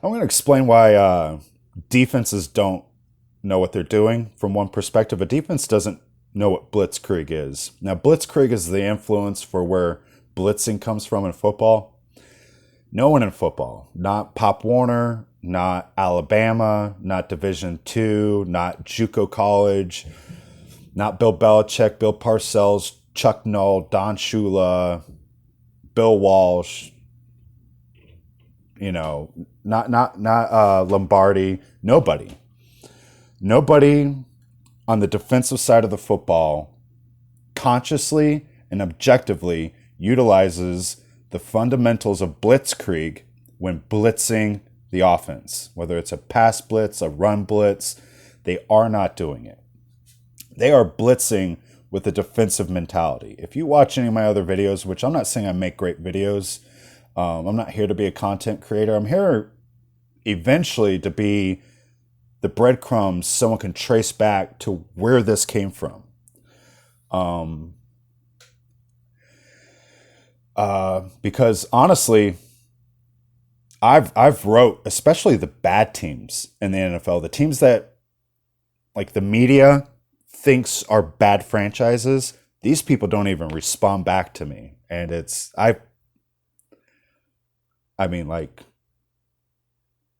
I'm going to explain why defenses don't know what they're doing from one perspective. A defense doesn't know what blitzkrieg is. Now, blitzkrieg is the influence for where blitzing comes from in football. No one in football, not Pop Warner, not Alabama, not Division II, not JUCO college, not Bill Belichick, Bill Parcells, Chuck Noll, Don Shula, Bill Walsh, not Lombardi. Nobody on the defensive side of the football consciously and objectively utilizes the fundamentals of blitzkrieg when blitzing the offense. Whether it's a pass blitz, a run blitz, they are not doing it. They are blitzing with a defensive mentality. If you watch any of my other videos, which I'm not saying I make great videos, I'm not here to be a content creator. I'm here eventually to be the breadcrumbs someone can trace back to where this came from. Because honestly, I've wrote, especially the bad teams in the NFL, the teams that like the media thinks are bad franchises. These people don't even respond back to me, and I mean, like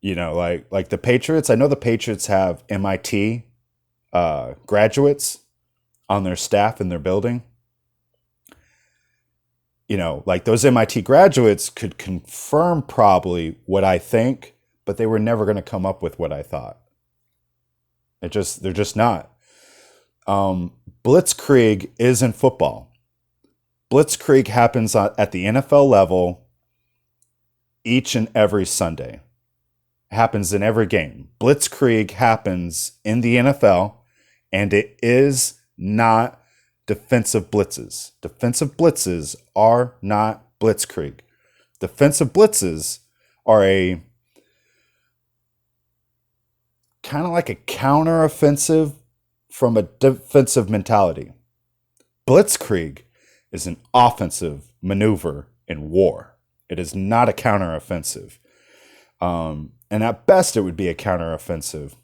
the Patriots. I know the Patriots have MIT graduates on their staff in their building. Like those MIT graduates could confirm probably what I think, but they were never going to come up with what I thought. They're just not. Blitzkrieg is in football. Blitzkrieg happens at the NFL level each and every Sunday. Happens in every game. Blitzkrieg happens in the NFL, and it is not defensive blitzes. Defensive blitzes are not blitzkrieg. Defensive blitzes are a kind of like a counteroffensive from a defensive mentality. Blitzkrieg is an offensive maneuver in war. It is not a counteroffensive. And at best, it would be a counteroffensive.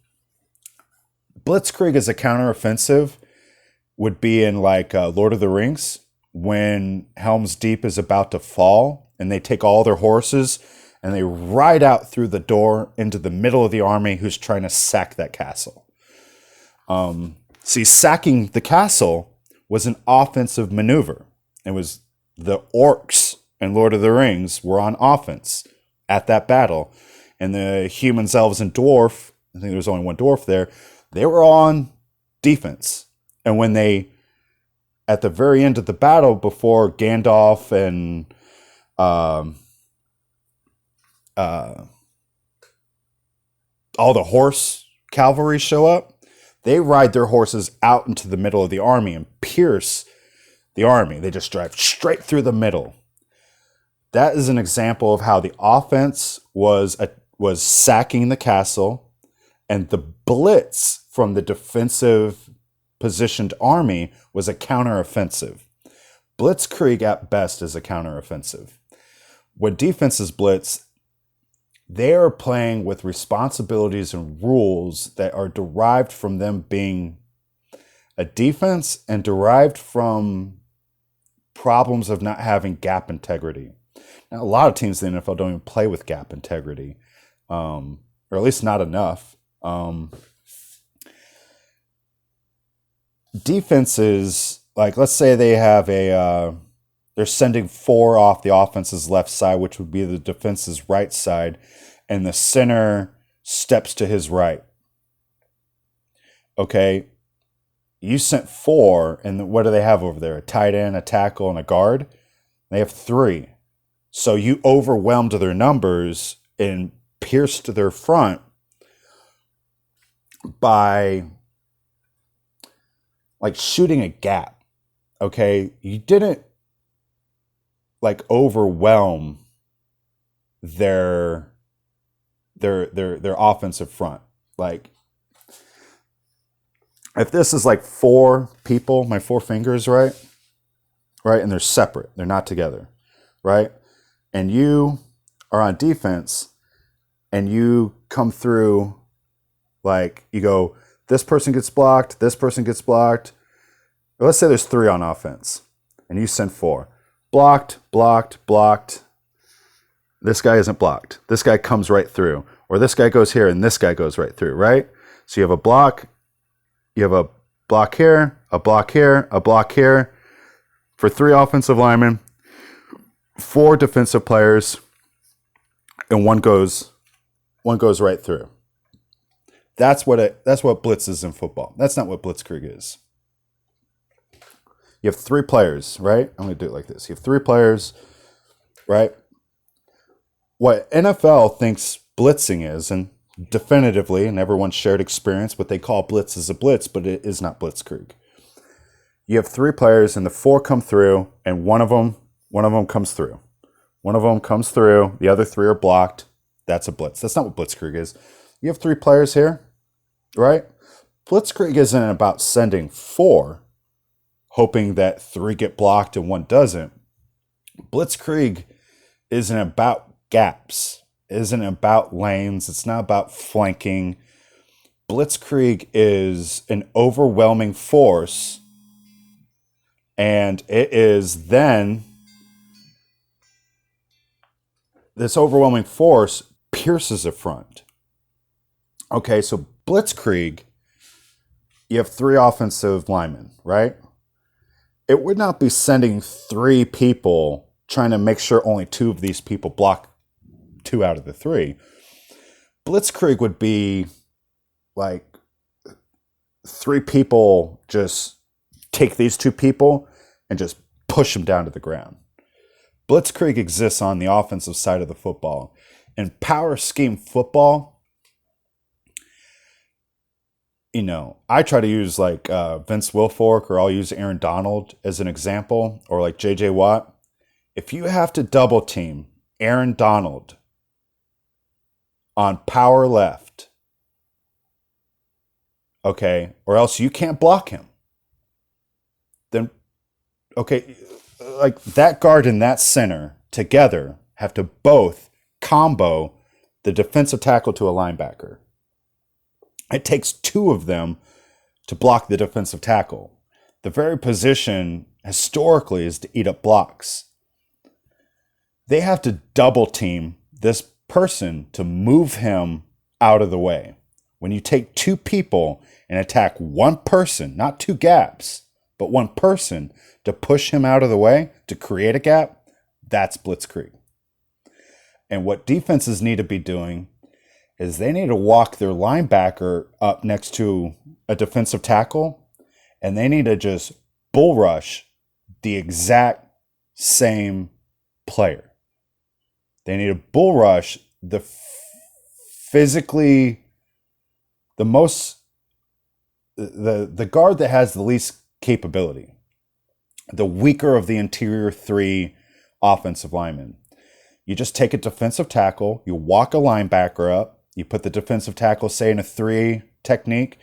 Blitzkrieg as a counteroffensive would be in like Lord of the Rings when Helm's Deep is about to fall and they take all their horses and they ride out through the door into the middle of the army who's trying to sack that castle. See, sacking the castle was an offensive maneuver. It was the orcs in Lord of the Rings were on offense at that battle. And the humans, elves, and dwarf, I think there was only one dwarf there, they were on defense. And when they, at the very end of the battle, before Gandalf and all the horse cavalry show up, they ride their horses out into the middle of the army and pierce the army. They just drive straight through the middle. That is an example of how the offense was sacking the castle, and the blitz from the defensive positioned army was a counteroffensive. Blitzkrieg at best is a counteroffensive. When defenses blitz, they are playing with responsibilities and rules that are derived from them being a defense and derived from problems of not having gap integrity. Now, a lot of teams in the NFL don't even play with gap integrity, or at least not enough. Defenses, like let's say they have they're sending 4 off the offense's left side, which would be the defense's right side, and the center steps to his right. Okay, you sent 4, and what do they have over there? A tight end, a tackle, and a guard? They have 3. So you overwhelmed their numbers and pierced their front by like shooting a gap. Okay, you didn't like overwhelm their offensive front. Like if this is like 4 people, my 4 fingers, right, and they're separate, they're not together, right, and you are on defense and you come through, like you go, this person gets blocked, this person gets blocked. Or let's say there's 3 on offense, and you send 4. Blocked, blocked, blocked. This guy isn't blocked. This guy comes right through. Or this guy goes here, and this guy goes right through, right? So you have a block here, a block here, a block here. For 3 offensive linemen, 4 defensive players, and one goes right through. That's what blitz is in football. That's not what blitzkrieg is. You have 3 players, right? I'm going to do it like this. You have 3 players, right? What NFL thinks blitzing is, and definitively, and everyone's shared experience, what they call blitz is a blitz, but it is not blitzkrieg. You have 3 players, and the 4 come through, and one of them comes through. One of them comes through. The other 3 are blocked. That's a blitz. That's not what blitzkrieg is. You have 3 players here, right? Blitzkrieg isn't about sending 4, hoping that 3 get blocked and 1 doesn't. Blitzkrieg isn't about gaps. It isn't about lanes. It's not about flanking. Blitzkrieg is an overwhelming force, and it is then this overwhelming force pierces a front. Okay, so blitzkrieg, you have 3 offensive linemen, right? It would not be sending 3 people trying to make sure only 2 of these people block 2 out of the 3. Blitzkrieg would be like 3 people just take these 2 people and just push them down to the ground. Blitzkrieg exists on the offensive side of the football. In power scheme football, I try to use like Vince Wilfork, or I'll use Aaron Donald as an example, or like J.J. Watt. If you have to double team Aaron Donald on power left, okay, or else you can't block him, then, okay, like that guard and that center together have to both combo the defensive tackle to a linebacker. It takes 2 of them to block the defensive tackle. The very position historically is to eat up blocks. They have to double team this person to move him out of the way. When you take 2 people and attack 1 person, not 2 gaps, but 1 person to push him out of the way, to create a gap, that's blitzkrieg. And what defenses need to be doing is they need to walk their linebacker up next to a defensive tackle, and they need to just bull rush the exact same player. They need to bull rush the physically the most the guard that has the least capability, the weaker of the interior 3 offensive linemen. You just take a defensive tackle, you walk a linebacker up, you put the defensive tackle, say, in a 3 technique,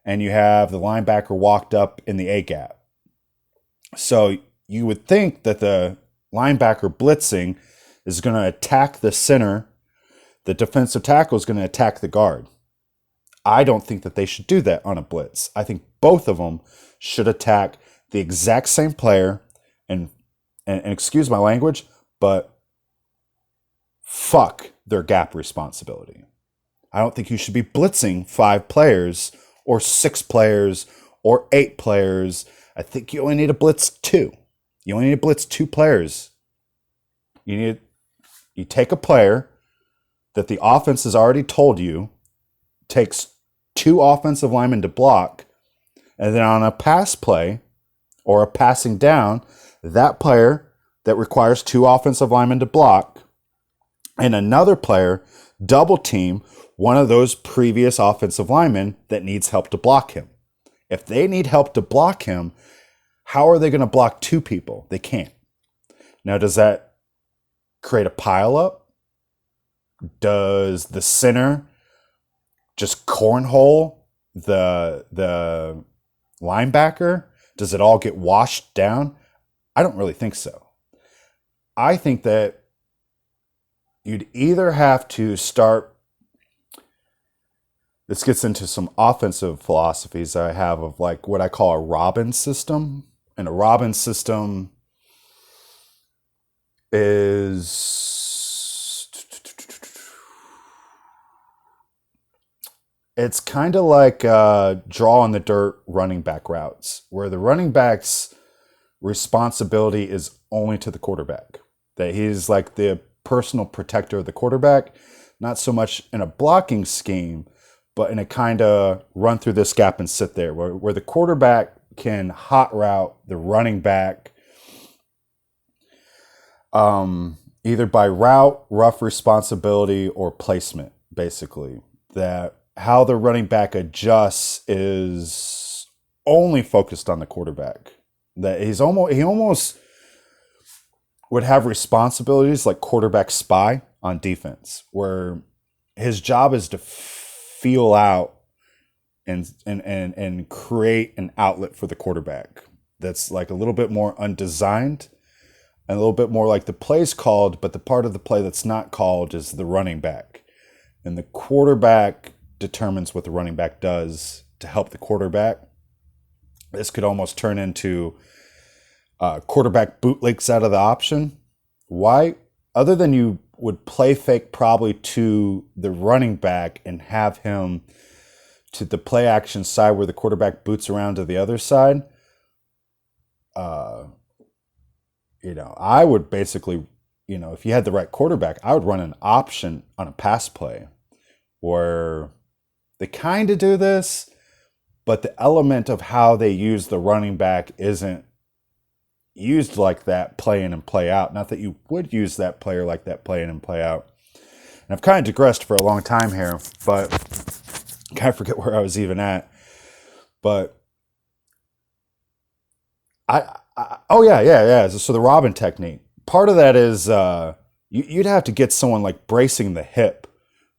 and you have the linebacker walked up in the A gap. So you would think that the linebacker blitzing is going to attack the center. The defensive tackle is going to attack the guard. I don't think that they should do that on a blitz. I think both of them should attack the exact same player, and excuse my language, but fuck their gap responsibility. I don't think you should be blitzing 5 players or 6 players or 8 players. I think you only need to blitz 2. You only need to blitz 2 players. You take a player that the offense has already told you takes 2 offensive linemen to block, and then on a pass play or a passing down, that player that requires 2 offensive linemen to block and another player double team one of those previous offensive linemen that needs help to block him. If they need help to block him, how are they going to block 2 people? They can't. Now, does that create a pileup? Does the center just cornhole the linebacker? Does it all get washed down? I don't really think so. I think that you'd either have to start This gets into some offensive philosophies I have of like what I call a Robin system. And a Robin system is it's kind of like draw in the dirt running back routes, where the running back's responsibility is only to the quarterback. That he's like the personal protector of the quarterback, not so much in a blocking scheme, but in a kind of run through this gap and sit there, where the quarterback can hot route the running back, either by route, rough responsibility, or placement, basically. That how the running back adjusts is only focused on the quarterback. That he almost would have responsibilities like quarterback spy on defense, where his job is to feel out and create an outlet for the quarterback that's like a little bit more undesigned and a little bit more like the play's called, but the part of the play that's not called is the running back. And the quarterback determines what the running back does to help the quarterback. This could almost turn into quarterback bootlegs out of the option. Why? Other than you would play fake probably to the running back and have him to the play action side where the quarterback boots around to the other side. I would basically, if you had the right quarterback, I would run an option on a pass play where they kind of do this, but the element of how they use the running back isn't used like that play in and play out. Not that you would use that player like that play in and play out. And I've kind of digressed for a long time here, but I kind of forget where I was even at. But yeah. So the Robin technique, part of that is you'd have to get someone like bracing the hip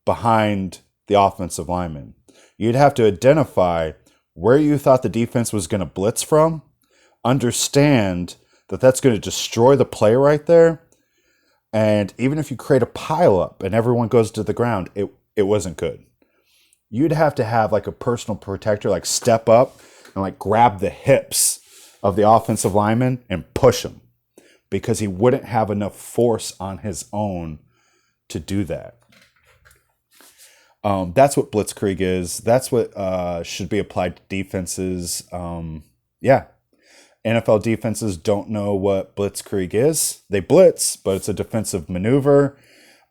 behind the offensive lineman. You'd have to identify where you thought the defense was going to blitz from, understand that that's going to destroy the play right there. And even if you create a pile up and everyone goes to the ground, it wasn't good. You'd have to have like a personal protector, like step up and like grab the hips of the offensive lineman and push him, because he wouldn't have enough force on his own to do that. That's what Blitzkrieg is. That's what should be applied to defenses. NFL defenses don't know what Blitzkrieg is. They blitz, but it's a defensive maneuver.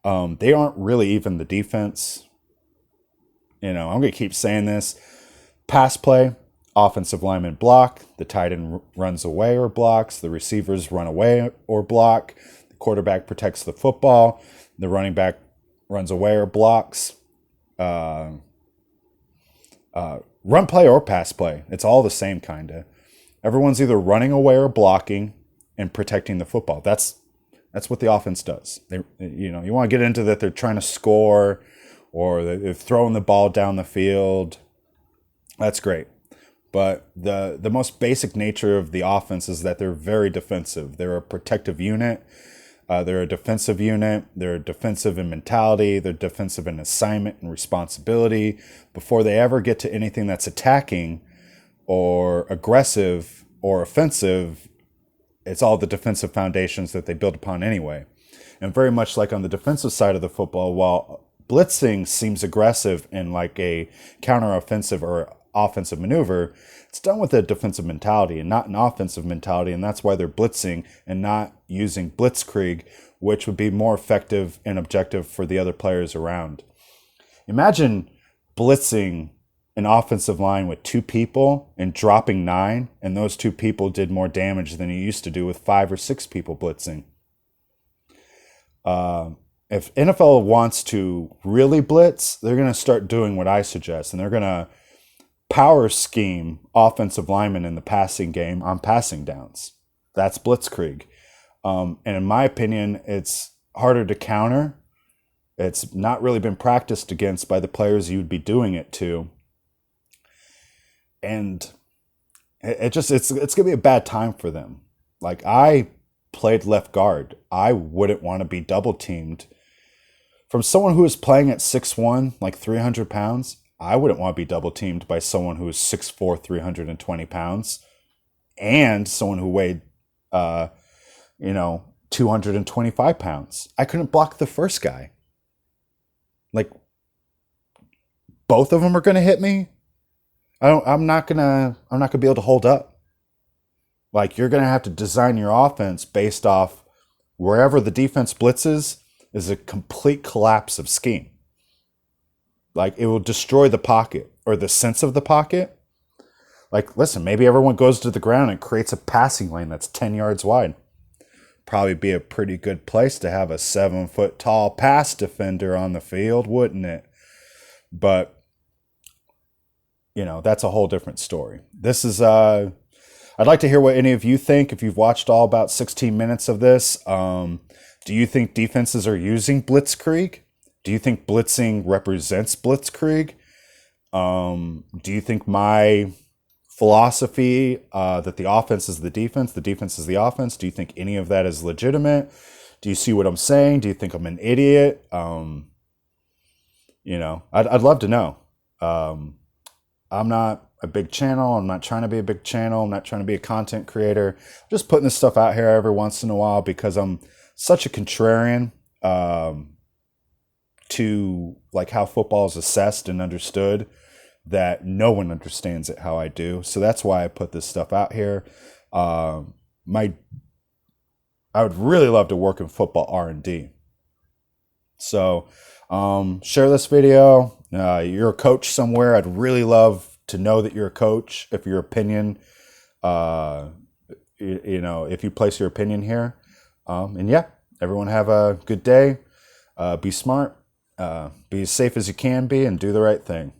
They aren't really even the defense. I'm going to keep saying this. Pass play, offensive lineman block. The tight end runs away or blocks. The receivers run away or block. The quarterback protects the football. The running back runs away or blocks. Run play or pass play. It's all the same kind of. Everyone's either running away or blocking and protecting the football. That's what the offense does. You want to get into that they're trying to score or they're throwing the ball down the field. That's great. But the most basic nature of the offense is that they're very defensive. They're a protective unit. They're a defensive unit. They're defensive in mentality. They're defensive in assignment and responsibility. Before they ever get to anything that's attacking or aggressive or offensive, it's all the defensive foundations that they build upon anyway. And very much like on the defensive side of the football, while blitzing seems aggressive in like a counteroffensive or offensive maneuver, it's done with a defensive mentality and not an offensive mentality. And that's why they're blitzing and not using Blitzkrieg, which would be more effective and objective for the other players around. Imagine blitzing an offensive line with 2 people and dropping 9, and those 2 people did more damage than you used to do with 5 or 6 people blitzing. If NFL wants to really blitz, they're going to start doing what I suggest, and they're going to power scheme offensive linemen in the passing game on passing downs. That's Blitzkrieg. And in my opinion, it's harder to counter. It's not really been practiced against by the players you'd be doing it to. And it's going to be a bad time for them. Like, I played left guard. I wouldn't want to be double teamed. From someone who is playing at 6'1", like 300 pounds, I wouldn't want to be double teamed by someone who is 6'4", 320 pounds, and someone who weighed, 225 pounds. I couldn't block the first guy. Like, both of them are going to hit me. I'm not gonna be able to hold up. Like, you're going to have to design your offense based off wherever the defense blitzes is a complete collapse of scheme. Like, it will destroy the pocket or the sense of the pocket. Like, listen, maybe everyone goes to the ground and creates a passing lane that's 10 yards wide. Probably be a pretty good place to have a 7-foot tall pass defender on the field, wouldn't it? But, that's a whole different story. This is, I'd like to hear what any of you think. If you've watched all about 16 minutes of this, do you think defenses are using Blitzkrieg? Do you think blitzing represents Blitzkrieg? Do you think my philosophy that the offense is the defense is the offense, do you think any of that is legitimate? Do you see what I'm saying? Do you think I'm an idiot? I'd love to know. I'm not a big channel. I'm not trying to be a big channel. I'm not trying to be a content creator. I'm just putting this stuff out here every once in a while because I'm such a contrarian to like how football is assessed and understood, that no one understands it how I do. So that's why I put this stuff out here. I would really love to work in football R&D. So share this video. You're a coach somewhere. I'd really love to know that you're a coach. If your opinion, if you place your opinion here. And yeah, everyone have a good day. Be smart. Be as safe as you can be and do the right thing.